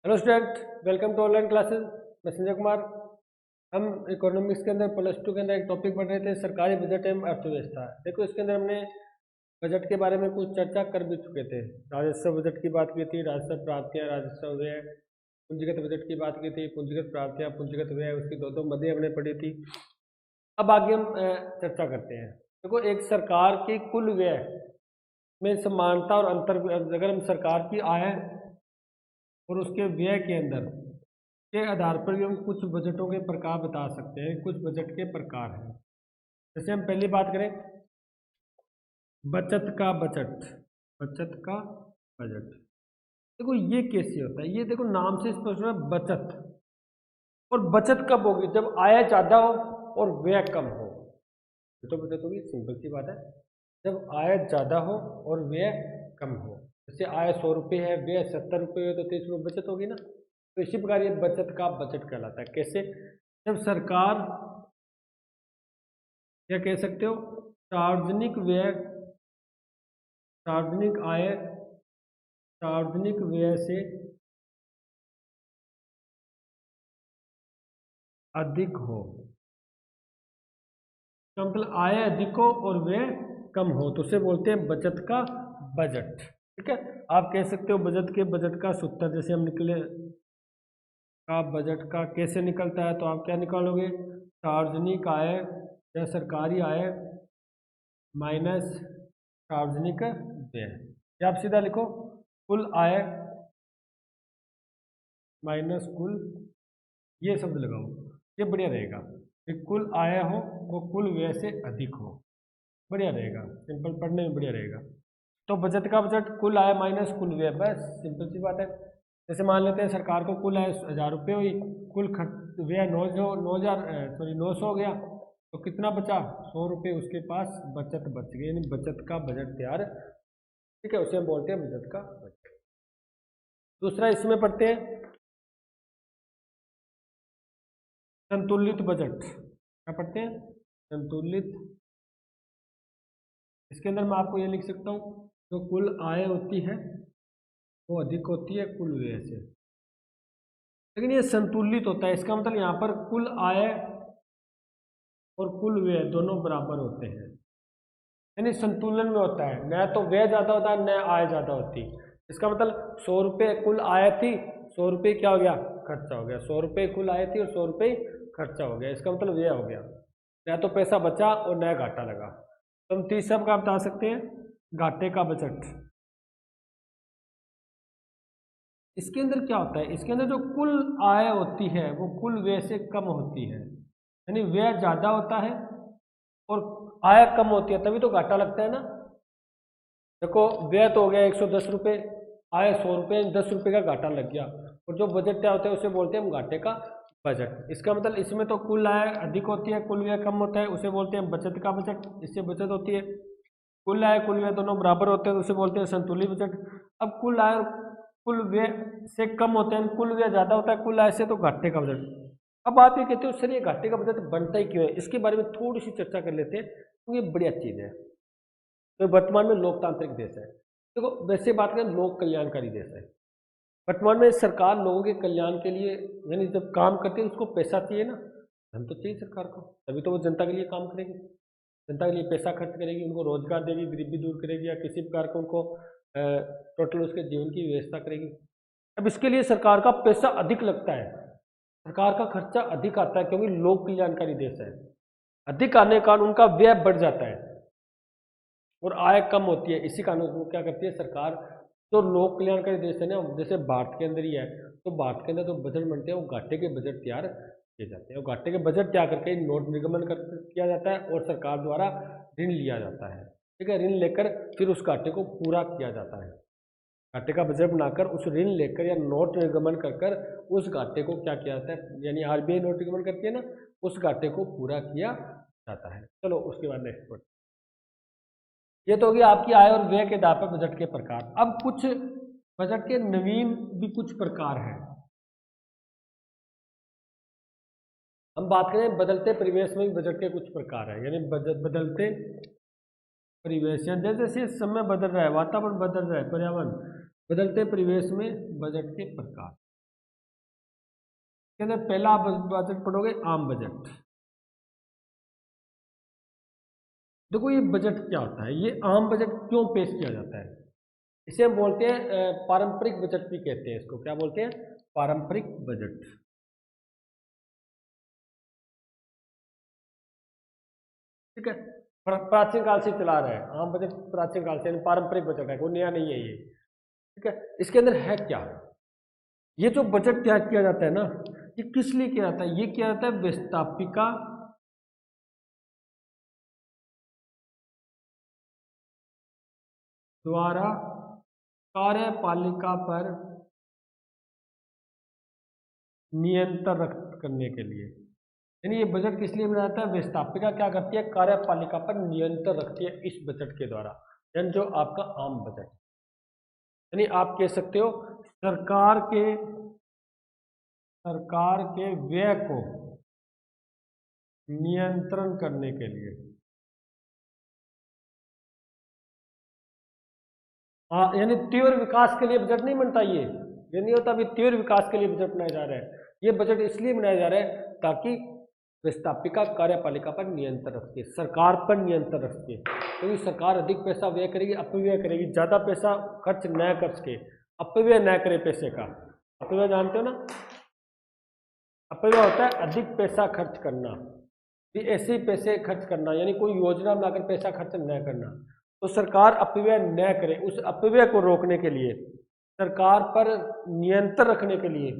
Hello student, welcome to online classes. मैं संजय कुमार। हम economics के अंदर +2 के अंदर एक टॉपिक पढ़ रहे थे, सरकारी बजट एवं अर्थव्यवस्था। देखो, इसके अंदर हमने बजट के बारे में कुछ चर्चा कर भी चुके थे। राजस्व बजट की बात की थी, राजस्व प्राप्तियां, राजस्व व्यय। पूंजीगत बजट की बात की थी, पूंजीगत प्राप्तियां, पूंजीगत व्यय, उसकी दो मदें हमने पढ़ी थी। अब आगे हम चर्चा करते हैं। देखो, एक सरकार की कुल व्यय में समानता और अंतर, अगर हम सरकार की आय और उसके व्यय के अंदर के आधार पर भी हम कुछ बजटों के प्रकार बता सकते हैं। कुछ बजट के प्रकार हैं। जैसे हम पहली बात करें, बचत का बजट। बचत का बजट, देखो ये कैसे होता है। ये देखो, नाम से स्पष्ट है, बचत। और बचत कब होगी? जब आय ज्यादा हो और व्यय कम हो। ये तो बचत होगी, सिंपल सी बात है। जब आय ज्यादा हो और व्यय कम हो। जैसे आय 100 रुपये है, व्यय 70 रुपये है, तो 30 रुपये बचत होगी ना। तो इसी प्रकार ये बचत का बजट कहलाता है। कैसे? जब सरकार, क्या कह सकते हो, सार्वजनिक व्यय, सार्वजनिक आय, सार्वजनिक व्यय से अधिक हो। तो मतलब आय अधिक हो और व्यय कम हो, तो उसे बोलते हैं बचत का बजट। ठीक है, आप कह सकते हो बजट का सूत्र, जैसे हम निकले का बजट का कैसे निकलता है, तो आप क्या निकालोगे? सार्वजनिक आय या सरकारी आय माइनस सार्वजनिक व्यय। या आप सीधा लिखो, कुल आय माइनस कुल, ये शब्द लगाओ, ये बढ़िया रहेगा। कि कुल आय हो वो कुल व्यय से अधिक हो, बढ़िया रहेगा, सिंपल पढ़ने में बढ़िया रहेगा। तो बचत का बजट कुल आय माइनस कुल व्यय, बस सिंपल सी बात है। जैसे मान लेते हैं सरकार को कुल आय 1000 रुपये हुई, कुल खर्च व्यय 900 हो गया, तो कितना बचा? 100 रुपये उसके पास बचत बच गई, यानी बचत का बजट तैयार। ठीक है, उसे हम बोलते हैं बचत का बजट। दूसरा इसमें पढ़ते हैं, संतुलित बजट। क्या पढ़ते हैं? संतुलित। इसके अंदर मैं आपको ये लिख सकता हूँ, जो कुल आय होती है वो अधिक होती है कुल व्यय से, लेकिन ये संतुलित होता है। इसका मतलब यहाँ पर कुल आय और कुल व्यय दोनों बराबर होते हैं, यानी संतुलन में होता है। न तो व्यय ज्यादा होता है, न आय ज्यादा होती। इसका मतलब 100 रुपये कुल आय थी, 100 रुपये क्या हो गया? खर्चा हो गया। 100 रुपये कुल आय थी और 100 रुपये खर्चा हो गया, इसका मतलब व्यय हो गया। न तो पैसा बचा और न घाटा लगा। तो हम तीसरा का बता सकते हैं, घाटे का बजट। इसके अंदर क्या होता है? इसके अंदर जो कुल आय होती है वो कुल व्यय से कम होती है, यानी व्यय ज्यादा होता है और आय कम होती है, तभी तो घाटा लगता है ना। देखो, व्यय तो हो गया 110 रुपये, आय 100 रुपये, 10 रुपये का घाटा लग गया। और जो बजट क्या होता है उसे बोलते हैं हम घाटे का बजट। इसका मतलब इसमें तो कुल आय अधिक होती है, कुल व्यय कम होता है, उसे बोलते हैं बचत का बजट। इससे बचत होती है। कुल आय कुल व्यय दोनों बराबर होते हैं, उसे बोलते हैं संतुलित बजट। अब कुल आय कुल व्यय से कम होते हैं, कुल व्यय ज्यादा होता है कुल आय से, तो घाटे का बजट। अब आप ये कहते हो सर ये घाटे का बजट बनता ही क्यों है? इसके बारे में थोड़ी सी चर्चा कर लेते हैं, क्योंकि ये बढ़िया चीज है। तो वर्तमान में लोकतांत्रिक देश है। देखो, वैसे बात करें, लोक कल्याणकारी देश है। वर्तमान में सरकार लोगों के कल्याण के लिए, यानी जब काम करती है उसको पैसा चाहिए ना, धन तो चाहिए सरकार को, तभी तो वो जनता के लिए काम करेगी, जनता के लिए पैसा खर्च करेगी, उनको रोजगार देगी, गरीबी दूर करेगी, या किसी प्रकार का उनको टोटल उसके जीवन की व्यवस्था करेगी। अब इसके लिए सरकार का पैसा अधिक लगता है, सरकार का खर्चा अधिक आता है, क्योंकि लोक कल्याणकारी देश है। अधिक आने के कारण उनका व्यय बढ़ जाता है और आय कम होती है। इसी कारण वो क्या करती है सरकार, जो लोक कल्याणकारी देश है ना, जैसे भारत के अंदर ही है, तो भारत के अंदर जो बजट बनते हैं वो घाटे के बजट तैयार किए जाते हैं, और घाटे के बजट तैयार करके नोट निर्गमन किया जाता है और सरकार द्वारा ऋण लिया जाता है। ठीक है, ऋण लेकर फिर उस घाटे को पूरा किया जाता है। घाटे का बजट बनाकर उस ऋण लेकर या नोट निर्गमन कर कर उस घाटे को क्या किया जाता है, यानी आरबीआई नोट निर्गमन करती है ना, उस घाटे को पूरा किया जाता है। चलो उसके बाद नेक्स्ट, ये तो होगी आपकी आय और व्यय के आधार पर बजट के प्रकार। अब कुछ बजट के नवीन भी कुछ प्रकार हैं। हम बात करें बदलते परिवेश में भी बजट के कुछ प्रकार हैं, यानी बदलते परिवेश, या जैसे जैसे समय बदल रहा है, वातावरण बदल रहा है, पर्यावरण, बदलते परिवेश में बजट के प्रकार। इसके अंदर पहला आप बजट पढ़ोगे आम बजट। देखो ये बजट क्या होता है, ये आम बजट क्यों पेश किया जाता है, इसे हम बोलते हैं पारंपरिक बजट भी कहते हैं। इसको क्या बोलते हैं, पारंपरिक बजट। ठीक है, प्राचीन काल से चला रहा है आम बजट, प्राचीन काल से, पारंपरिक बजट है, कोई नया नहीं है ये। ठीक है, इसके अंदर है क्या, ये जो बजट तैयार किया जाता है ना, ये किस लिए किया जाता है, ये किया जाता है व्यवस्थापिका द्वारा कार्यपालिका पर नियंत्रण करने के लिए। यानी ये बजट किस लिए बनाया जाता है, व्यवस्थापिका क्या करती है, कार्यपालिका पर नियंत्रण रखती है इस बजट के द्वारा, यानी जो आपका आम बजट। यानी आप कह सकते हो सरकार के व्यय को नियंत्रण करने के लिए। हाँ, यानी तीव्र विकास के लिए बजट नहीं बनता, ये नहीं होता अभी तीव्र विकास के लिए बजट बनाया जा रहा है। ये बजट इसलिए बनाया जा रहा है ताकि व्यवस्थापिका कार्यपालिका पर नियंत्रण रखती है, सरकार पर नियंत्रण रखती है, क्योंकि सरकार अधिक पैसा व्यय करेगी, अपव्यय करेगी, ज़्यादा पैसा खर्च न करके अपव्यय न करे पैसे का। अपव्यय जानते हो ना, अपव्यय होता है अधिक पैसा खर्च करना, भी ऐसे ही पैसे खर्च करना, यानी कोई योजना बनाकर पैसा खर्च न करना। तो सरकार अपव्यय न करे, उस अपव्यय को रोकने के लिए, सरकार पर नियंत्रण रखने के लिए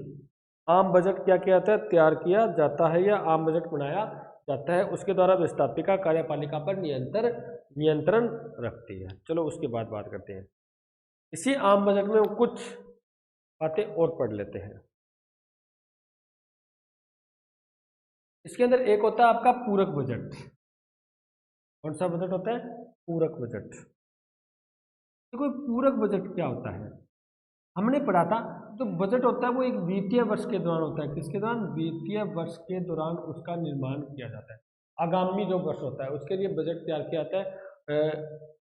आम बजट क्या किया जाता है, तैयार किया जाता है या आम बजट बनाया जाता है। उसके द्वारा व्यवस्थापिका कार्यपालिका पर नियंत्रण रखती है। चलो उसके बाद बात करते हैं। इसी आम बजट में कुछ बातें और पढ़ लेते हैं। इसके अंदर एक होता है आपका पूरक बजट। कौन सा बजट होता है, पूरक बजट। देखो पूरक बजट क्या होता है, हमने पढ़ा था जो बजट होता है वो एक वित्तीय वर्ष के दौरान होता है। किसके दौरान, वित्तीय वर्ष के दौरान उसका निर्माण किया जाता है। आगामी जो वर्ष होता है उसके लिए बजट तैयार किया जाता है,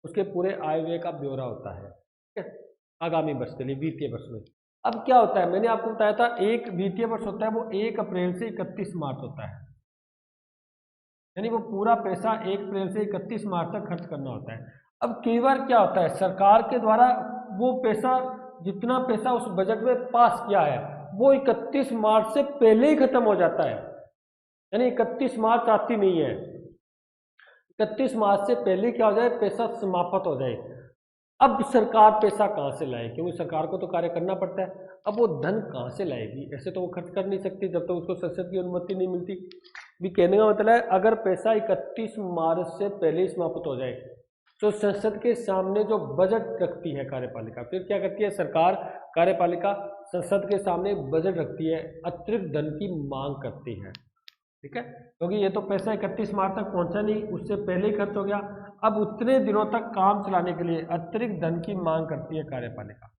उसके पूरे आय व्यय का ब्यौरा होता है। ठीक है, आगामी वर्ष के लिए वित्तीय वर्ष में। अब क्या होता है, मैंने आपको बताया था एक वित्तीय वर्ष होता है वो 1 अप्रैल से 31 मार्च होता है, यानी वो पूरा पैसा 1 अप्रैल से 31 मार्च तक खर्च करना होता है। अब कई बार क्या होता है, सरकार के द्वारा वो पैसा, जितना पैसा उस बजट में पास किया है वो 31 मार्च से पहले ही खत्म हो जाता है, यानी 31 मार्च आती नहीं है, 31 मार्च से पहले क्या हो जाए, पैसा समाप्त हो जाए। अब सरकार पैसा कहाँ से लाए, क्योंकि सरकार को तो कार्य करना पड़ता है। अब वो धन कहाँ से लाएगी, ऐसे तो वो खर्च कर नहीं सकती जब तक तो उसको संसद की अनुमति नहीं मिलती। भी कहने का मतलब है अगर पैसा 31 मार्च से पहले ही समाप्त हो जाए तो संसद के सामने जो बजट रखती है कार्यपालिका, फिर क्या करती है सरकार, कार्यपालिका संसद के सामने बजट रखती है, अतिरिक्त धन की मांग करती है। ठीक है, क्योंकि ये तो पैसा 31 मार्च तक पहुंचा नहीं, उससे पहले ही खर्च हो गया। अब उतने दिनों तक काम चलाने के लिए अतिरिक्त धन की मांग करती है कार्यपालिका,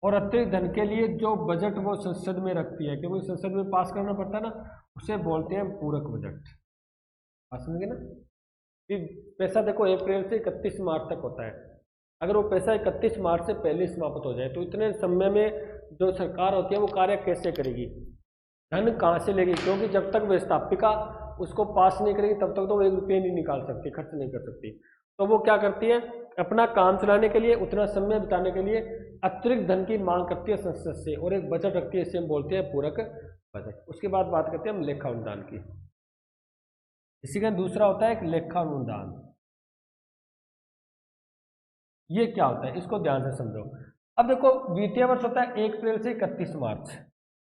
और अतिरिक्त धन के लिए जो बजट वो संसद में रखती है, क्योंकि संसद में पास करना पड़ता है ना, उसे बोलते हैं पूरक बजट। समझे ना, कि पैसा देखो 1 अप्रैल से 31 मार्च तक होता है, अगर वो पैसा 31 मार्च से पहले समाप्त हो जाए तो इतने समय में जो सरकार होती है वो कार्य कैसे करेगी, धन कहाँ से लेगी, क्योंकि जब तक व्यवस्थापिका उसको पास नहीं करेगी तब तक तो वो 1 रुपये नहीं निकाल सकती, खर्च नहीं कर सकती। तो वो क्या करती है, अपना काम चलाने के लिए, उतना समय बिताने के लिए अतिरिक्त धन की मांग करती है संसद से, और एक बजट रखती है, इसे हम बोलते हैं पूरक बजट। उसके बाद बात करते हैं हम लेखा अनुदान की। इसी का दूसरा होता है एक लेखा अनुदान। ये क्या होता है, इसको ध्यान से समझो। अब देखो वित्तीय वर्ष होता है 1 अप्रैल से 31 मार्च।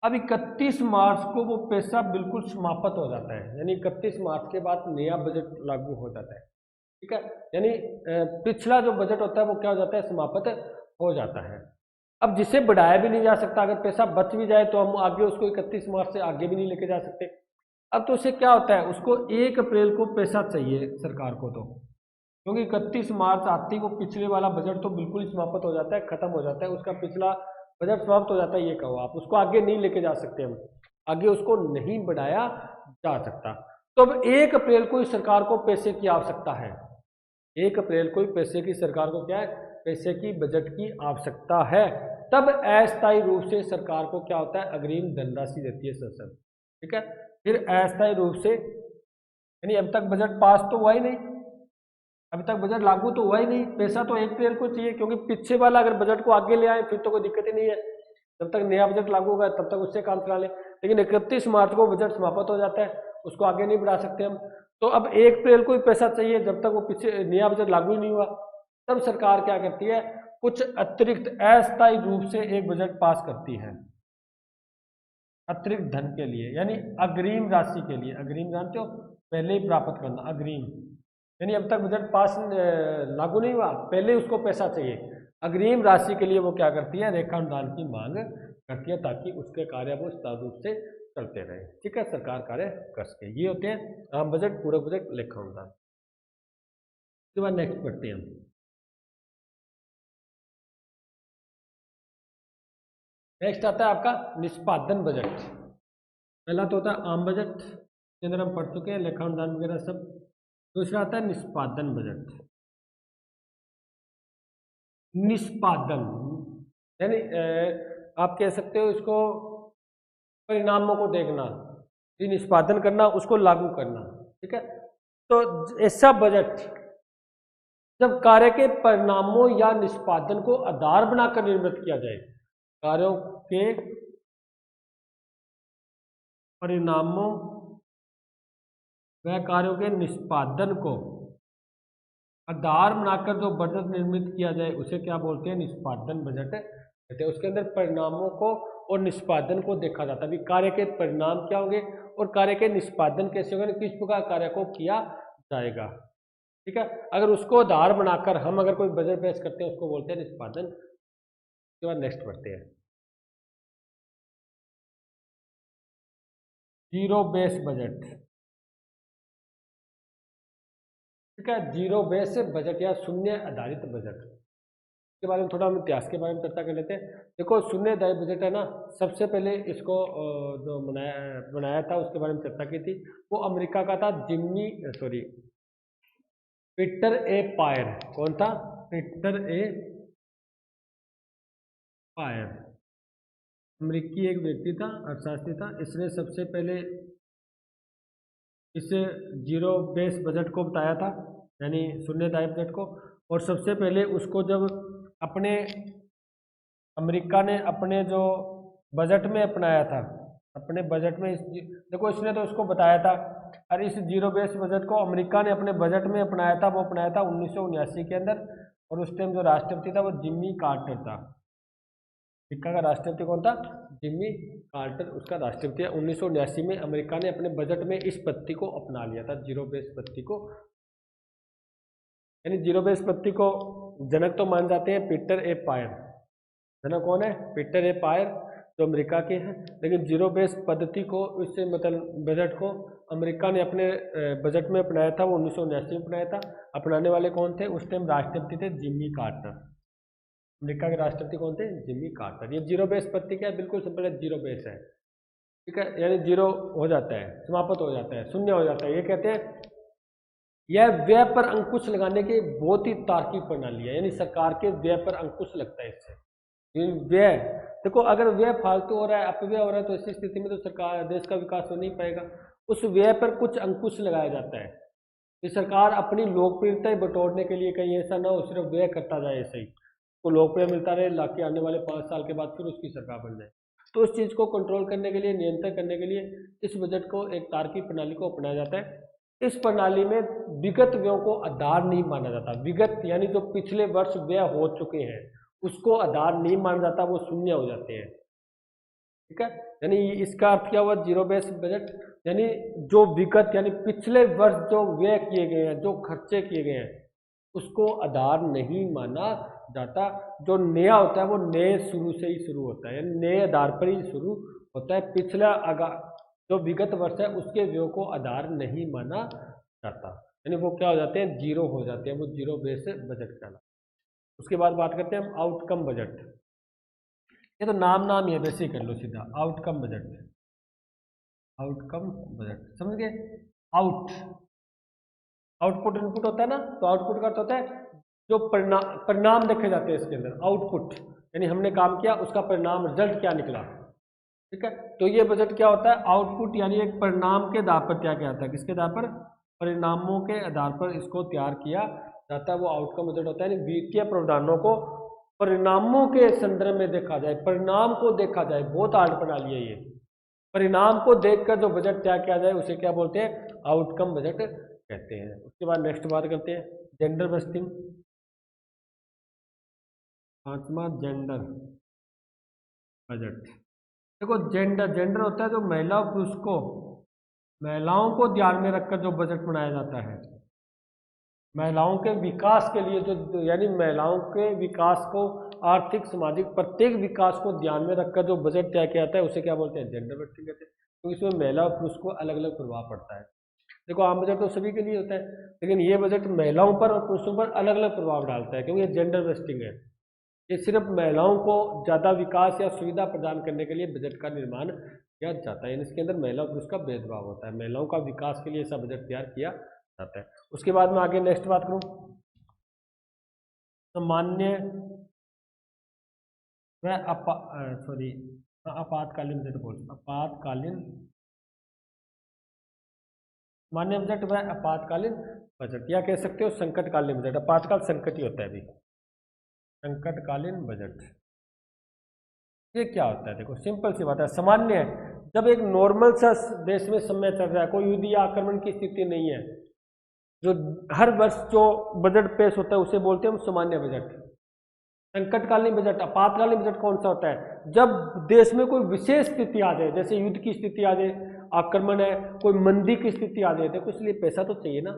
अब 31 मार्च को वो पैसा बिल्कुल समाप्त हो जाता है, यानी 31 मार्च के बाद नया बजट लागू हो जाता है। ठीक है, यानी पिछला जो बजट होता है वो क्या हो जाता है, समाप्त हो जाता है। अब जिसे बढ़ाया भी नहीं जा सकता, अगर पैसा बच भी जाए तो हम आगे उसको 31 मार्च से आगे भी नहीं लेके जा सकते। अब तो उससे क्या होता है, उसको 1 अप्रैल को पैसा चाहिए सरकार को, तो क्योंकि 31 मार्च आते को पिछले वाला बजट तो बिल्कुल ही समाप्त हो जाता है, खत्म हो जाता है, उसका पिछला बजट समाप्त हो जाता है। ये कहो आप उसको आगे नहीं लेके जा सकते, हम आगे उसको नहीं बढ़ाया जा सकता। तो अब 1 अप्रैल को ही सरकार को पैसे की आवश्यकता है, 1 अप्रैल को ही पैसे की सरकार को क्या है, पैसे की, बजट की आवश्यकता है। तब अस्थायी रूप से सरकार को क्या होता है, अग्रिम धनराशि देती है संसद। ठीक है, फिर अस्थायी रूप से, यानी अब तक बजट पास तो हुआ ही नहीं, अभी तक बजट लागू तो हुआ ही नहीं, पैसा तो 1 अप्रैल को चाहिए, क्योंकि पीछे वाला अगर बजट को आगे ले आए फिर तो कोई दिक्कत ही नहीं है, जब तक नया बजट लागू होगा तब तक उससे काम चला ले। लेकिन 31 मार्च को बजट समाप्त हो जाता है, उसको आगे नहीं बढ़ा सकते हम, तो अब 1 अप्रैल को ही पैसा चाहिए, जब तक वो पीछे नया बजट लागू ही नहीं हुआ। तब सरकार क्या करती है, कुछ अतिरिक्त अस्थायी रूप से एक बजट पास करती है अतिरिक्त धन के लिए, यानी अग्रिम राशि के लिए। अग्रिम जानते हो, पहले ही प्राप्त करना, अग्रिम यानी अब तक बजट पास लागू नहीं हुआ, पहले उसको पैसा चाहिए, अग्रिम राशि के लिए वो क्या करती है, रेखा अनुदान की मांग करती है, ताकि उसके कार्य वो सुचारू रूप से चलते रहे। ठीक है, सरकार कार्य कर सके। ये होते हैं आम बजट, पूरक बजट, लेखा अनुदान। उसके बाद नेक्स्ट पढ़ते हैं हम। नेक्स्ट आता है आपका निष्पादन बजट। पहला तो होता है आम बजट, के अंदर हम पढ़ चुके हैं लेखा अनुदान वगैरह सब। दूसरा आता है निष्पादन बजट। निष्पादन यानी आप कह सकते हो इसको परिणामों को देखना, ये निष्पादन करना, उसको लागू करना। ठीक है, तो ऐसा बजट जब कार्य के परिणामों या निष्पादन को आधार बनाकर निर्मित किया जाए, कार्यों के परिणामों व कार्यों के निष्पादन को आधार बनाकर जो बजट निर्मित किया जाए उसे क्या बोलते हैं, निष्पादन बजट कहते हैं। उसके अंदर परिणामों को और निष्पादन को देखा जाता है, अभी कार्य के परिणाम क्या होंगे और कार्य के निष्पादन कैसे होंगे, किस प्रकार कार्य को किया जाएगा। ठीक है, अगर उसको आधार बनाकर हम अगर कोई बजट पेश करते हैं उसको बोलते हैं निष्पादन। उसके बाद नेक्स्ट बढ़ते हैं, जीरो बेस बजट। ठीक है, जीरो बेस बजट या शून्य आधारित बजट के बारे में थोड़ा हम इतिहास के बारे में चर्चा कर लेते हैं। देखो, शून्य आधारित बजट है ना, सबसे पहले इसको जो बनाया था उसके बारे में चर्चा की थी, वो अमेरिका का था, पीटर ए पायर। कौन था, पीटर ए पायर, अमेरिकी एक व्यक्ति था, अर्थशास्त्री था। इसने सबसे पहले इस जीरो बेस बजट को बताया था, यानी शून्य आधारित बजट को। और सबसे पहले उसको जब अपने अमेरिका ने अपने जो बजट में अपनाया था, अपने बजट में देखो इसने तो उसको बताया था, और इस जीरो बेस बजट को अमेरिका ने अपने बजट में अपनाया था, वो अपनाया था 1979 के अंदर। और उस टाइम जो राष्ट्रपति था वो जिम्मी कार्टर था। अमेरिका का राष्ट्रपति कौन था, जिम्मी कार्टर उसका राष्ट्रपति है। 1979 में अमेरिका ने अपने बजट में इस पद्धति को अपना लिया था, जीरो बेस पद्धति को। यानी जीरो बेस पद्धति को जनक तो मान जाते हैं पीटर ए पायर, जनक कौन है, पीटर ए पायर, जो अमेरिका के हैं। लेकिन जीरो बेस पद्धति को, इससे मतलब बजट को अमेरिका ने अपने बजट में अपनाया था, वो 1979 में अपनाया था। अपनाने वाले कौन थे, उस टाइम राष्ट्रपति थे जिम्मी कार्टर। अमेरिका के राष्ट्रपति कौन थे, जिम्मी कार्टर। ये जीरो बेस पद्धति क्या है, बिल्कुल सिंपल है, जीरो बेस है। ठीक है, यानी जीरो हो जाता है, समाप्त हो जाता है, शून्य हो जाता है। ये कहते हैं यह व्यय पर अंकुश लगाने की बहुत ही तार्किक प्रणाली है, यानी सरकार के व्यय पर अंकुश लगता है इससे। व्यय देखो, अगर व्यय फालतू हो रहा है, अपव्यय हो रहा है, तो ऐसी स्थिति में तो सरकार, देश का विकास हो नहीं पाएगा। उस व्यय पर कुछ अंकुश लगाया जाता है कि सरकार अपनी लोकप्रियता बटोरने के लिए कहीं ऐसा ना हो सिर्फ व्यय करता जाए ऐसे ही, तो लोकप्रिय मिलता रहे, लाके आने वाले 5 साल के बाद फिर उसकी सरकार बन जाए। तो उस चीज़ को कंट्रोल करने के लिए, नियंत्रण करने के लिए इस बजट को एक तार्किक प्रणाली को अपनाया जाता है। इस प्रणाली में विगत व्ययों को आधार नहीं माना जाता। विगत यानी जो पिछले वर्ष व्यय हो चुके हैं उसको आधार नहीं माना जाता, वो शून्य हो जाते हैं। ठीक है, यानी इसका अर्थ क्या हुआ, जीरो बेस बजट, यानी जो विगत यानी पिछले वर्ष जो व्यय किए गए हैं, जो खर्चे किए गए हैं, उसको आधार नहीं माना जाता। जो नया होता है वो नए शुरू से ही शुरू होता है, यानी नए आधार पर ही शुरू होता है। पिछला जो विगत वर्ष है उसके व्यय को आधार नहीं माना जाता, यानी वो क्या हो जाते हैं, जीरो हो जाते हैं, वो जीरो बेस बजट कहलाता है। उसके बाद बात करते हैं हम आउटकम बजट। ये तो नाम ही है, वैसे ही कर लो सीधा, आउटकम बजट। आउटकम बजट समझ गए, आउटपुट इनपुट होता है ना, तो आउटपुट का अर्थ होता है जो परिणाम देखे जाते हैं इसके अंदर, आउटपुट यानी हमने काम किया, उसका परिणाम रिजल्ट क्या निकला, ठीक है। तो ये बजट क्या होता है, आउटपुट यानी एक परिणाम के आधार पर क्या क्या होता है, किसके आधार पर, परिणामों के आधार पर इसको तैयार किया जाता है, वो आउटकम बजट होता है। यानी वित्तीय प्रावधानों को परिणामों के संदर्भ में देखा जाए, परिणाम को देखा जाए, बहुत हार्ड प्रणाली है ये। परिणाम को देखकर जो बजट तैयार किया जाए उसे क्या बोलते हैं, आउटकम बजट कहते हैं। उसके बाद नेक्स्ट बात करते हैं जेंडर बस्टिंग, पांचवा जेंडर बजट। देखो जेंडर, जेंडर होता है जो महिला और पुरुष को, महिलाओं को ध्यान में रखकर जो बजट बनाया जाता है, महिलाओं के विकास के लिए जो, यानी महिलाओं के विकास को, आर्थिक सामाजिक प्रत्येक विकास को ध्यान में रखकर जो बजट तय किया जाता है उसे क्या बोलते हैं, जेंडर बजटिंग कहते हैं। तो इसमें महिला और पुरुष को अलग अलग प्रभाव पड़ता है। देखो आम बजट तो सभी के लिए होता है, लेकिन ये बजट महिलाओं पर और पुरुषों पर अलग अलग प्रभाव डालता है, क्योंकि ये जेंडर बजटिंग है। ये सिर्फ महिलाओं को ज़्यादा विकास या सुविधा प्रदान करने के लिए बजट का निर्माण किया जाता है। इसके अंदर महिला और पुरुष का भेदभाव होता है, महिलाओं का विकास के लिए ऐसा बजट तैयार किया जाता है। उसके बाद में आगे नेक्स्ट बात करूं, सामान्य व आपातकालीन बजट बोल, आपातकालीन, सामान्य बजट व आपातकालीन बजट, या कह सकते हो संकटकालीन बजट। आपातकाल संकट ही होता है अभी, संकटकालीन बजट ये क्या होता है, देखो सिंपल सी बात है, सामान्य है जब एक नॉर्मल सा देश में समय चल रहा है, कोई युद्ध या आक्रमण की स्थिति नहीं है, जो हर वर्ष जो बजट पेश होता है उसे बोलते हैं हम सामान्य बजट। संकटकालीन बजट, आपातकालीन बजट कौन सा होता है, जब देश में कोई विशेष स्थिति आ जाए, जैसे युद्ध की स्थिति आ जाए, आक्रमण है, कोई मंदी की स्थिति आ जाए, देखो इसलिए पैसा तो चाहिए ना।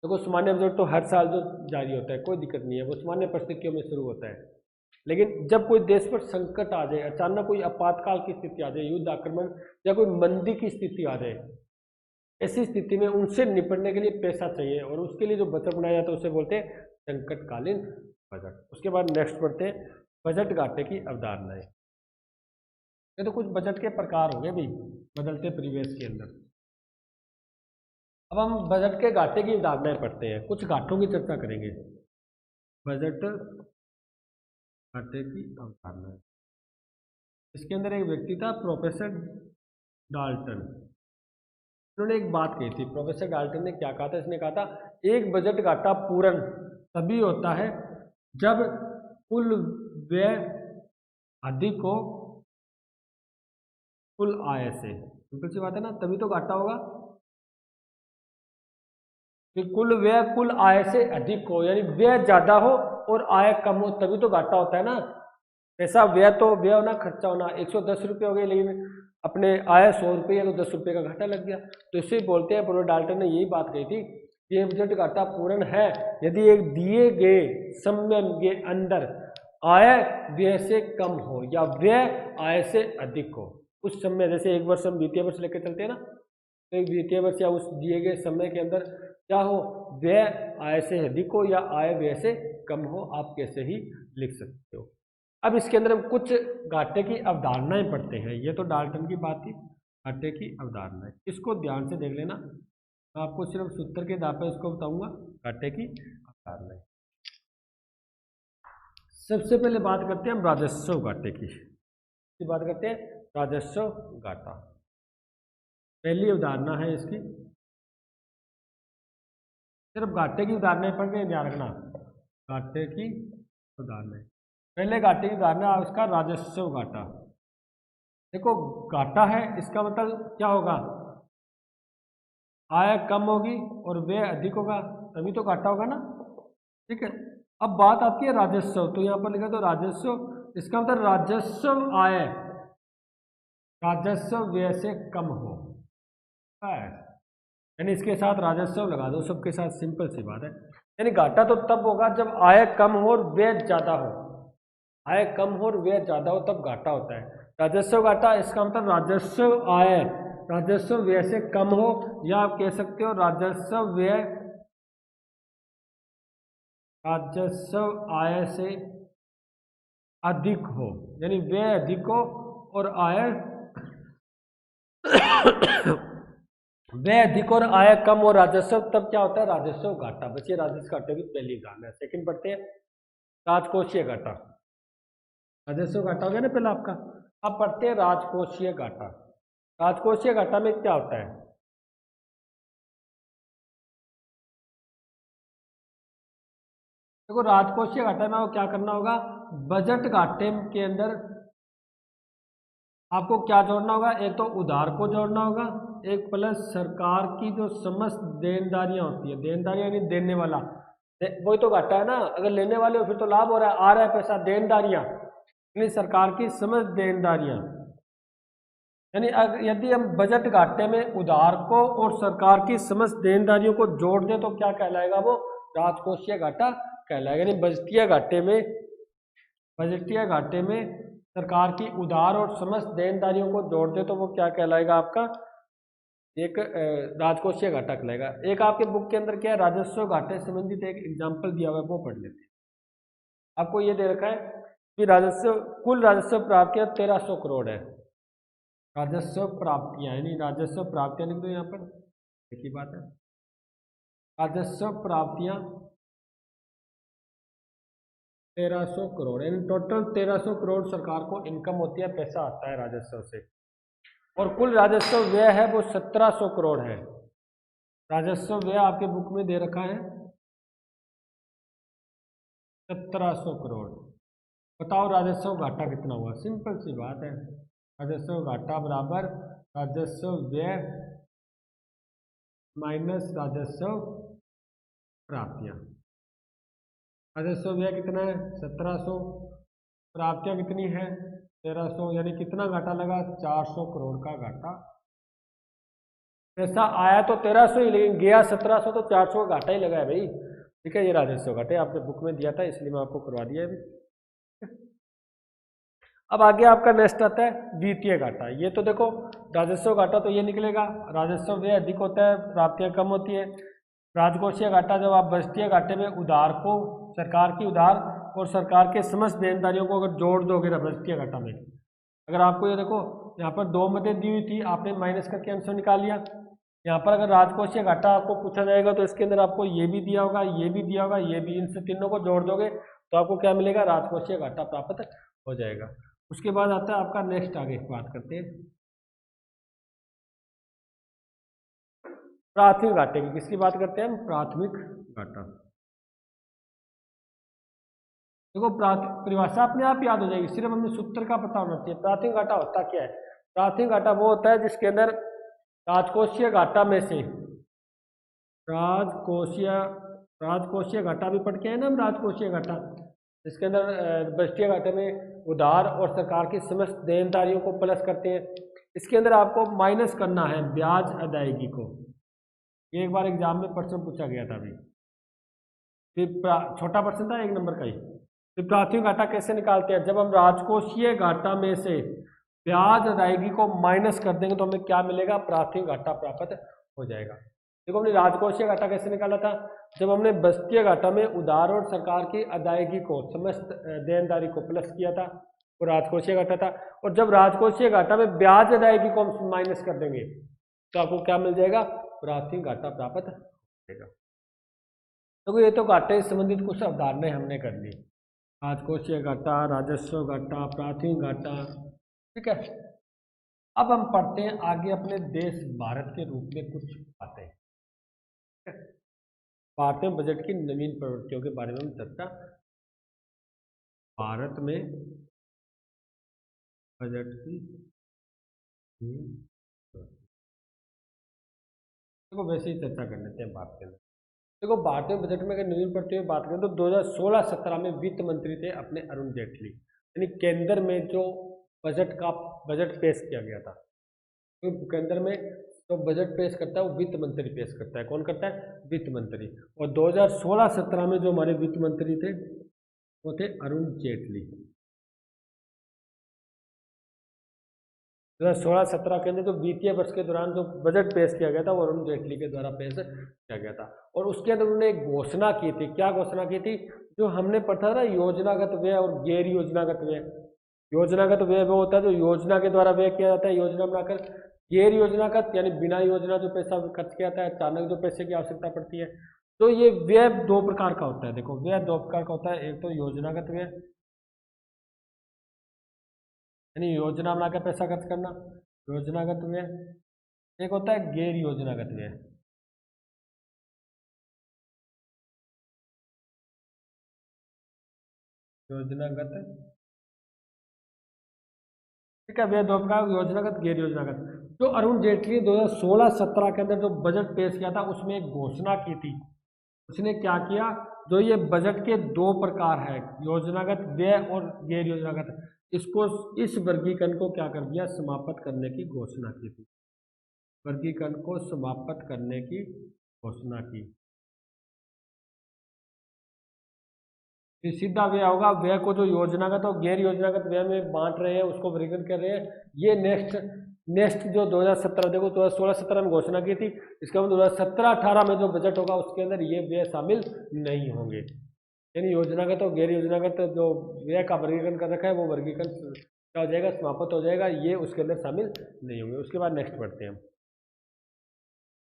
देखो सामान्य बजट तो हर साल जो जारी होता है, कोई दिक्कत नहीं है, वो सामान्य परिस्थितियों में शुरू होता है। लेकिन जब कोई देश पर संकट आ जाए, अचानक कोई आपातकाल की स्थिति आ जाए, युद्ध आक्रमण या कोई मंदी की स्थिति आ जाए, ऐसी स्थिति में उनसे निपटने के लिए पैसा चाहिए, और उसके लिए जो बजट बनाया जाता है उसे बोलते हैं संकटकालीन बजट। उसके बाद नेक्स्ट पढ़ते हैं बजट घाटे की अवधारणाएं। ये तो कुछ बजट के प्रकार हो गए भाई बदलते परिवेश के अंदर। अब हम बजट के घाटे की अवधारणाएं पढ़ते हैं, कुछ घाटों की चर्चा करेंगे। बजट घाटे की अवधारणा, इसके अंदर एक व्यक्ति था प्रोफेसर डाल्टन, उन्होंने एक बात कही थी। प्रोफेसर डाल्टन ने क्या कहा था, इसने कहा था एक बजट घाटा पूर्ण तभी होता है जब कुल व्यय अधिक हो कुल आय से। सिंपल सी बात है ना, तभी तो घाटा होगा कि कुल व्यय कुल आय से अधिक हो, यानी व्यय ज्यादा हो और आय कम हो, तभी तो घाटा होता है ना। ऐसा व्यय तो व्यय होना, खर्चा होना, 110 रुपये हो गए लेकिन अपने आय 100 रुपये, तो 10 रुपये का घाटा लग गया। तो इसे बोलते हैं, प्रोफेसर डाल्टन ने यही बात कही थी कि ये बजट घाटा पूर्ण है यदि एक दिए गए समय के अंदर आय व्यय से कम हो या व्यय आय से अधिक हो। उस समय, जैसे एक वर्ष हम वित्तीय वर्ष लेकर चलते हैं ना, तो एक वित्तीय वर्ष या उस दिए गए समय के अंदर क्या हो, व्यय आय से अधिक हो या आय व्यय से कम हो, आप कैसे ही लिख सकते हो। अब इसके अंदर हम कुछ घाटे की अवधारणाएं पढ़ते हैं। ये तो डाल्टन की बात थी, घाटे की अवधारणाएं, इसको ध्यान से देख लेना। मैं आपको सिर्फ सूत्र के आधार पर इसको बताऊंगा, घाटे की अवधारणाएं। सबसे पहले बात करते हैं हम राजस्व घाटे की, बात करते हैं राजस्व घाटा। पहली अवधारणा है इसकी, सिर्फ घाटे की उदाहरणें पढ़ के ध्यान रखना, घाटे की उदाहरणें। पहले घाटे की उदाहरण है उसका राजस्व घाटा। देखो घाटा है, इसका मतलब क्या होगा, आय कम होगी और व्यय अधिक होगा, तभी तो घाटा होगा ना, ठीक है। अब बात आती है राजस्व, तो यहाँ पर लिखा तो राजस्व, इसका मतलब राजस्व आय राजस्व व्यय से कम हो, यानी इसके साथ राजस्व लगा दो सबके साथ, सिंपल सी बात है। यानी घाटा तो तब होगा जब आय कम हो और व्यय ज्यादा हो, आय कम हो और व्यय ज्यादा हो तब घाटा होता है। राजस्व घाटा, इसका मतलब राजस्व आय राजस्व व्यय से कम हो, या आप कह सकते हो राजस्व व्यय राजस्व आय से अधिक हो, यानी व्यय अधिक हो और आय व्यय अधिक और आय कम और राजस्व, तब क्या होता है, राजस्व घाटा। बस ये राजस्व घाटे की पहली उदाहरण है। सेकंड पढ़ते हैं राजकोषीय घाटा। राजस्व घाटा हो गया ना पहले आपका। अब पढ़ते हैं राजकोषीय घाटा। राजकोषीय घाटा में क्या होता है? देखो राजकोषीय घाटा में आपको क्या करना होगा, बजट घाटे के अंदर आपको क्या जोड़ना होगा, एक तो उधार को जोड़ना होगा, एक प्लस सरकार की जो समस्त देनदारियां होती है, देनदारियां यानी देने वाला, वही तो घाटा है ना। अगर लेने वाले हो फिर तो लाभ हो रहा है, आ रहा है पैसा, देनदारियां यानी सरकार की समस्त देनदारियां। यानी यदि हम बजट घाटे में उधार को और सरकार की समस्त देनदारियों को जोड़ दें तो क्या कहलाएगा, वो राजकोषीय घाटा कहलाएगा। यानी बजटीय घाटे में सरकार की उधार और समस्त देनदारियों को जोड़ दे तो वो क्या कहलाएगा, आपका एक राजकोषीय घाटा कहलाएगा। एक आपके बुक के अंदर क्या है, राजस्व घाटे से संबंधित एक एग्जाम्पल दिया हुआ है, वो पढ़ लेते हैं। आपको ये दे रखा है कि कुल राजस्व प्राप्तियां 1300 करोड़ है। राजस्व प्राप्तियां यानी राजस्व प्राप्तियां लिख दो यहाँ पर, एक ही बात है। राजस्व प्राप्तियां 1300 करोड़, यानी टोटल 1300 करोड़ सरकार को इनकम होती है, पैसा आता है राजस्व से। और कुल राजस्व व्यय है वो 1700 करोड़ है। राजस्व व्यय आपके बुक में दे रखा है 1700 करोड़। बताओ राजस्व घाटा कितना हुआ? सिंपल सी बात है, राजस्व घाटा बराबर राजस्व व्यय माइनस राजस्व प्राप्तियां। राजस्व व्यय कितना है 1700, प्राप्तियां कितनी है 1300, यानी कितना घाटा लगा 400 करोड़ का घाटा। पैसा आया तो 1300 ही लेकिन गया 1700, तो 400 का घाटा ही लगा है भाई। ठीक है, ये राजस्व घाटे आपने बुक में दिया था इसलिए मैं आपको करवा दिया है। अब आगे आपका नेक्स्ट आता है वित्तीय घाटा। ये तो देखो राजस्व घाटा तो ये निकलेगा, राजस्व व्यय अधिक होता है, प्राप्तियां कम होती है। राजकोषीय घाटा जब आप बजटीय घाटे में उधार को, सरकार की उधार और सरकार के समस्त देनदारियों को अगर जोड़ दोगे ना बजटीय घाटा में, अगर आपको ये देखो यहाँ पर 2 मदें दी हुई थी, आपने माइनस करके आंसर निकाल लिया। यहाँ पर अगर राजकोषीय घाटा आपको पूछा जाएगा तो इसके अंदर आपको ये भी दिया होगा, ये भी दिया होगा, ये भी, इनसे तीनों को जोड़ दोगे तो आपको क्या मिलेगा, राजकोषीय घाटा प्राप्त हो जाएगा। उसके बाद आता है आपका नेक्स्ट, आगे बात करते हैं प्राथमिक घाटे की। किसकी बात करते हैं हम? प्राथमिक घाटा। देखो परिभाषा अपने आप याद हो जाएगी, सिर्फ हमें सूत्र का पता होना चाहिए। प्राथमिक घाटा होता क्या है? प्राथमिक घाटा वो होता है जिसके अंदर राजकोषीय घाटा में से राजकोषीय घाटा भी पढ़ के आए ना हम, राजकोषीय घाटा जिसके अंदर बजटीय घाटे में उधार और सरकार की समस्त देनदारियों को प्लस करते हैं। इसके अंदर आपको माइनस करना है ब्याज अदायगी को। ये एक बार एग्जाम में प्रश्न पूछा गया था अभी, फिर छोटा प्रश्न था 1 नंबर का ही। फिर प्राथमिक घाटा कैसे निकालते हैं? जब हम राजकोषीय घाटा में से ब्याज अदायगी को माइनस कर देंगे तो हमें क्या मिलेगा, प्राथमिक घाटा प्राप्त हो जाएगा। देखो हमने राजकोषीय घाटा कैसे निकाला था, जब हमने बजटीय घाटा में उधार और सरकार की अदायगी को, समस्त देनदारी को प्लस किया था, वो राजकोषीय घाटा था। और जब राजकोषीय घाटा में ब्याज अदायगी को हम माइनस कर देंगे तो आपको क्या मिल जाएगा, प्राथमिक घाटा प्राप्त हो जाएगा। तो ये तो घाटे से संबंधित कुछ अवधारणाएं हमने कर ली, राजकोषीय घाटा, राजस्व घाटा, प्राथमिक घाटा। ठीक है, अब हम पढ़ते हैं आगे अपने देश भारत के रूप में कुछ बातें। भारत में बजट की नवीन प्रवृत्तियों के बारे में हम चर्चा। भारत में बजट की, देखो वैसे ही चर्चा कर लेते हैं बात करें। देखो भारतीय बजट में अगर नवीन प्रवृत्तियों की बात करें तो 2016-17 में वित्त मंत्री थे अपने अरुण जेटली, यानी केंद्र में जो बजट पेश किया गया था, तो केंद्र में तो बजट पेश करता है वो वित्त मंत्री पेश करता है। कौन करता है? वित्त मंत्री। और 2016-17 में जो हमारे वित्त मंत्री थे वो थे अरुण जेटली। 2016-17 के अंदर जो वित्तीय वर्ष के दौरान जो बजट पेश किया गया था वो अरुण जेटली के द्वारा पेश किया गया था। और उसके अंदर उन्होंने एक घोषणा की थी। क्या घोषणा की थी? जो हमने पढ़ा था योजनागत व्यय और गैर योजनागत व्यय। योजनागत व्यय वो होता है जो योजना के द्वारा व्यय किया जाता है, योजना बनाकर। गैर योजनागत यानी बिना योजना जो पैसा खर्च किया जाता है, अचानक जो पैसे की आवश्यकता पड़ती है। तो ये व्यय 2 प्रकार का होता है। देखो व्यय 2 प्रकार का होता है, एक तो योजनागत व्यय यानी योजना बनाकर पैसा खर्च करना, योजनागत व्यय। एक होता है गैर योजनागत व्यय। योजनागत, ठीक है व्यय दो प्रकार, योजनागत गैर योजनागत। जो अरुण जेटली ने 2016-17 के अंदर जो बजट पेश किया था उसमें एक घोषणा की थी। उसने क्या किया, जो ये बजट के दो प्रकार है, योजनागत व्यय और गैर योजनागत, इसको इस वर्गीकरण को क्या कर दिया, समाप्त करने की घोषणा की थी। वर्गीकरण को समाप्त करने की घोषणा की। फिर सीधा व्यय होगा, व्यय को जो योजनागत और गैर योजनागत व्यय में बांट रहे हैं उसको वर्गीकरण कर रहे हैं। ये नेक्स्ट जो 2017, देखो 2016-17 में घोषणा की थी, इसके बाद 2017-18 में जो बजट होगा उसके अंदर ये व्यय शामिल नहीं होंगे। यानी योजनागत और गैर योजनागत जो व्यय का वर्गीकरण कर रखा है वो वर्गीकरण क्या हो जाएगा, समाप्त हो जाएगा, ये उसके अंदर शामिल नहीं होंगे। उसके बाद नेक्स्ट बढ़ते हैं।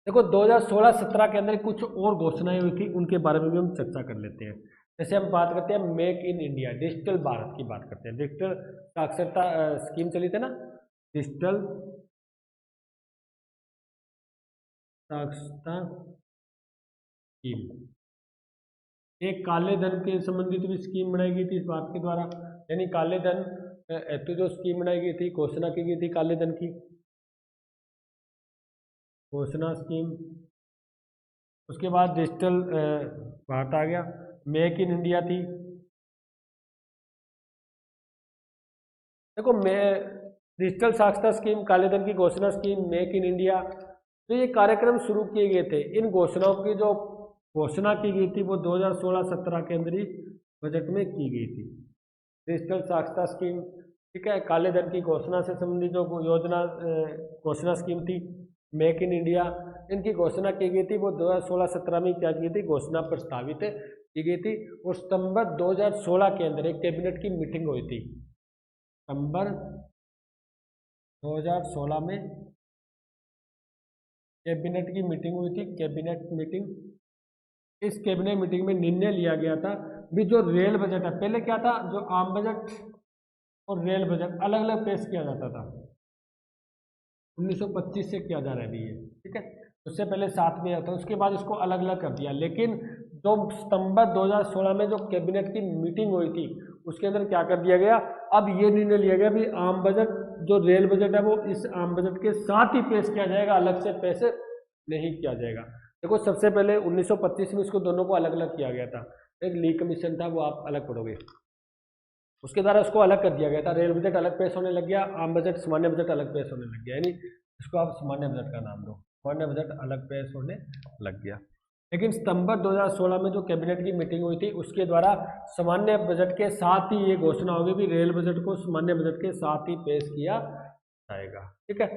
देखो 2016-17 के अंदर कुछ और घोषणाएं हुई थी, उनके बारे में भी हम चर्चा कर लेते हैं। जैसे हम बात करते हैं make in India, digital Bharat की बात करते हैं। डिजिटल साक्षरता स्कीम चली थी ना, डिजिटल साक्षरता स्कीम। एक काले धन के संबंधित भी स्कीम बनाई गई थी इस बात के द्वारा, यानी काले धन हेतु जो स्कीम बनाई गई थी, घोषणा की गई थी काले धन की, घोषणा स्कीम। उसके बाद डिजिटल भारत आ गया, मेक इन इंडिया थी। देखो मैं डिजिटल साक्षरता स्कीम, काले धन की घोषणा स्कीम, मेक इन इंडिया, तो ये कार्यक्रम शुरू किए गए थे। इन घोषणाओं की जो घोषणा की गई थी वो 2016-17 के अंदर ही बजट में की गई थी। डिजिटल साक्षरता स्कीम, ठीक है, काले धन की घोषणा से संबंधित जो योजना घोषणा स्कीम थी, मेक इन इंडिया, इनकी घोषणा की गई थी वो 2016-17 में क्या की गई थी, घोषणा प्रस्तावित की गई थी। और सितंबर 2016 के अंदर एक कैबिनेट की मीटिंग हुई थी। सितंबर 2016 में कैबिनेट की मीटिंग हुई थी, कैबिनेट मीटिंग। इस कैबिनेट मीटिंग में निर्णय लिया गया था भी जो रेल बजट है, पहले क्या था, जो आम बजट और रेल बजट अलग अलग पेश किया जाता था, 1925 से किया जा रहा है अभी ये, ठीक है। उससे पहले साथ में आता, उसके बाद इसको अलग अलग कर दिया। लेकिन जो सितंबर 2016 में जो कैबिनेट की मीटिंग हुई थी उसके अंदर क्या कर दिया गया, अब ये निर्णय लिया गया भी आम बजट जो रेल बजट है वो इस आम बजट के साथ ही पेश किया जाएगा, अलग से पेश नहीं किया जाएगा। देखो सबसे पहले 1925 में इसको दोनों को अलग अलग किया गया था, एक ली कमीशन था, वो आप अलग पढ़ोगे, उसके द्वारा उसको अलग कर दिया गया था। रेल बजट अलग पेश होने लग गया, आम बजट सामान्य बजट अलग पेश होने लग गया, यानी इसको आप सामान्य बजट का नाम दो, सामान्य बजट अलग पेश होने लग गया। लेकिन सितंबर 2016 में जो कैबिनेट की मीटिंग हुई थी उसके द्वारा सामान्य बजट के साथ ही ये घोषणा होगी भी रेल बजट को सामान्य बजट के साथ ही पेश किया जाएगा, ठीक है।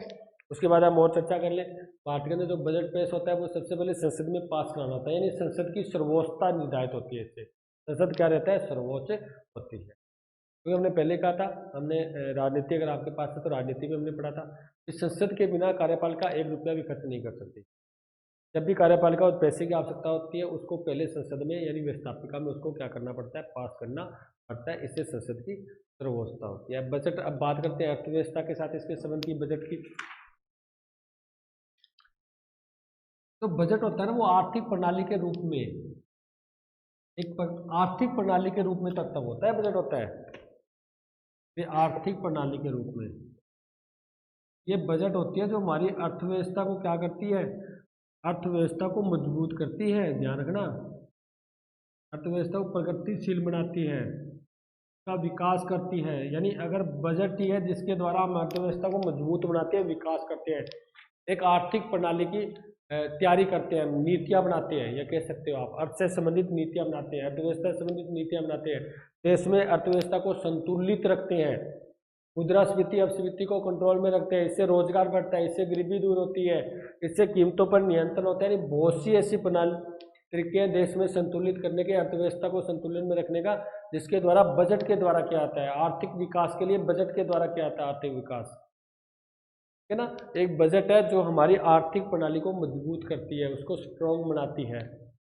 उसके बाद हम और चर्चा कर ले। भारत के अंदर जो बजट पेश होता है वो सबसे पहले संसद में पास कराना होता है, यानी संसद की सर्वोच्चता निर्धारित होती है इससे। संसद क्या रहता है, सर्वोच्च होती है। क्योंकि हमने पहले कहा था, हमने राजनीति, अगर आपके पास है तो राजनीति में हमने पढ़ा था कि संसद के बिना कार्यपालिका 1 रुपया भी खर्च नहीं कर सकती। जब भी कार्यपालिका और पैसे की आवश्यकता होती है उसको पहले संसद में यानी व्यवस्थापिका में उसको क्या करना पड़ता है, पास करना पड़ता है, इससे संसद की सर्वोच्चता होती है। बजट, अब बात करते हैं अर्थव्यवस्था के साथ इसके संबंध की बजट की। तो बजट होता है ना वो आर्थिक प्रणाली के रूप में, आर्थिक प्रणाली के रूप में तब होता है बजट होता है, ये आर्थिक प्रणाली के रूप में ये बजट होती है जो हमारी अर्थव्यवस्था को क्या करती है, अर्थव्यवस्था को मजबूत करती है, ध्यान रखना, अर्थव्यवस्था को प्रगतिशील बनाती है, का विकास करती है। यानी अगर बजट ही है जिसके द्वारा हम अर्थव्यवस्था को मजबूत बनाते हैं, विकास करते हैं, एक आर्थिक प्रणाली की तैयारी करते हैं, नीतियां बनाते हैं, या कह सकते हो आप अर्थ से संबंधित नीतियां बनाते हैं, अर्थव्यवस्था से संबंधित नीतियां बनाते हैं, देश में अर्थव्यवस्था को संतुलित रखते हैं, मुद्रास्फीति अपस्फीति को कंट्रोल में रखते हैं, इससे रोजगार बढ़ता है, इससे गरीबी दूर होती है, इससे कीमतों पर नियंत्रण होता है। बहुत सी ऐसी प्रणाली तरीके हैं देश में संतुलित करने के, अर्थव्यवस्था को संतुलन में रखने का, जिसके द्वारा बजट के द्वारा क्या आता है, आर्थिक विकास के लिए बजट के द्वारा क्या आता है, आर्थिक विकास, है ना। एक बजट है जो हमारी आर्थिक प्रणाली को मजबूत करती है, उसको स्ट्रॉन्ग बनाती है,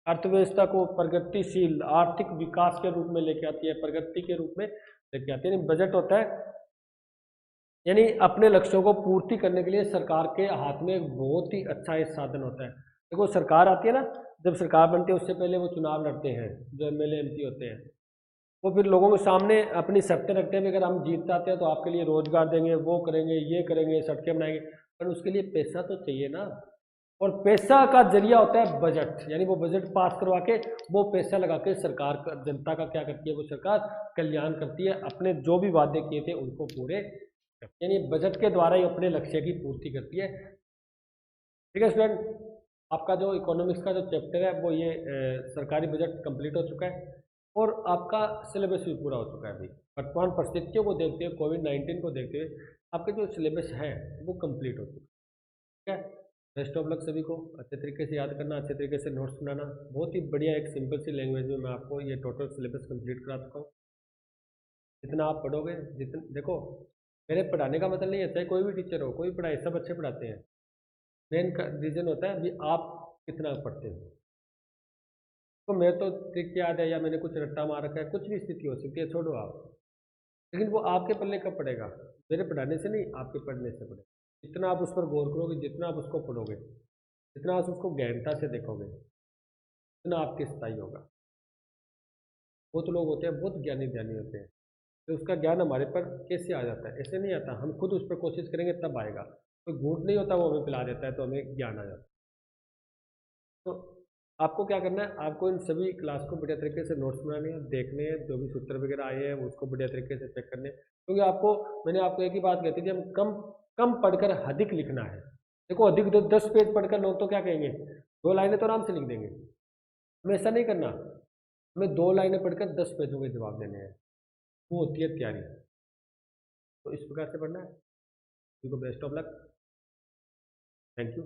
अर्थव्यवस्था को प्रगतिशील आर्थिक विकास के रूप में लेके आती है, प्रगति के रूप में लेके आती है। बजट होता है यानी अपने लक्ष्यों को पूर्ति करने के लिए सरकार के हाथ में एक बहुत ही अच्छा एक साधन होता है। देखो सरकार आती है ना, जब सरकार बनती है उससे पहले वो चुनाव लड़ते हैं, जो एमएलए एमपी होते हैं, वो फिर लोगों के सामने अपनी शर्तें रखते हैं कि अगर हम जीत जाते हैं तो आपके लिए रोजगार देंगे, वो करेंगे, ये करेंगे, सड़कें बनाएंगे, पर उसके लिए पैसा तो चाहिए ना। और पैसा का जरिया होता है बजट, यानी वो बजट पास करवा के वो पैसा लगा के सरकार का, जनता का क्या करती है, वो सरकार कल्याण करती है, अपने जो भी वादे किए थे उनको पूरे करती है, यानी बजट के द्वारा ही अपने लक्ष्य की पूर्ति करती है। ठीक है स्टूडेंट, आपका जो इकोनॉमिक्स का जो चैप्टर है वो ये सरकारी बजट कंप्लीट हो चुका है और आपका सिलेबस भी पूरा हो चुका है। अभी वर्तमान परिस्थितियों को देखते हुए, कोविड-19 को देखते हुए आपके जो सिलेबस है वो कंप्लीट हो चुका है। ठीक है, बेस्ट ऑफ लक सभी को। अच्छे तरीके से याद करना, अच्छे तरीके से नोट्स बनाना। बहुत ही बढ़िया एक सिंपल सी लैंग्वेज में मैं आपको ये टोटल सिलेबस कंप्लीट करा चुका हूँ। जितना आप पढ़ोगे, जितना देखो, मेरे पढ़ाने का मतलब नहीं है, चाहे कोई भी टीचर हो, कोई पढ़ाए, सब अच्छे पढ़ाते हैं। मेन रीज़न होता है कि आप कितना पढ़ते हो। तो मैं तो ट्रिक याद है या मैंने कुछ रट्टा मार रखा है, कुछ भी स्थिति हो सकती है, छोड़ो आप, लेकिन वो आपके पल्ले कब पड़ेगा? मेरे पढ़ाने से नहीं, आपके पढ़ने से पड़ेगा। जितना आप उस पर गौर करोगे, जितना आप उसको पढ़ोगे, जितना आप उसको गहनता से देखोगे, उतना आपकी स्थायी होगा। बहुत लोग होते हैं, बहुत ज्ञानी ध्यानी होते हैं, तो उसका ज्ञान हमारे पर कैसे आ जाता है? ऐसे नहीं आता, हम खुद उस पर कोशिश करेंगे तब आएगा। कोई घूंट नहीं होता वो हमें पिला देता है तो हमें ज्ञान आ जाता है। तो आपको क्या करना है, आपको इन सभी क्लास को बढ़िया तरीके से नोट्स बनाने हैं, देखने हैं, जो भी सूत्र वगैरह आए हैं उसको बढ़िया तरीके से चेक करने हैं। क्योंकि आपको, मैंने आपको एक ही बात कहती थी, हम कम कम पढ़कर अधिक लिखना है। देखो अधिक 10 पेज पढ़कर लोग तो क्या कहेंगे, 2 लाइनें तो आराम से लिख देंगे। हमें ऐसा नहीं करना, हमें 2 लाइनें पढ़कर 10 पेजों के जवाब देने हैं, वो होती है तैयारी। तो इस प्रकार से पढ़ना है। Best of luck. Thank you.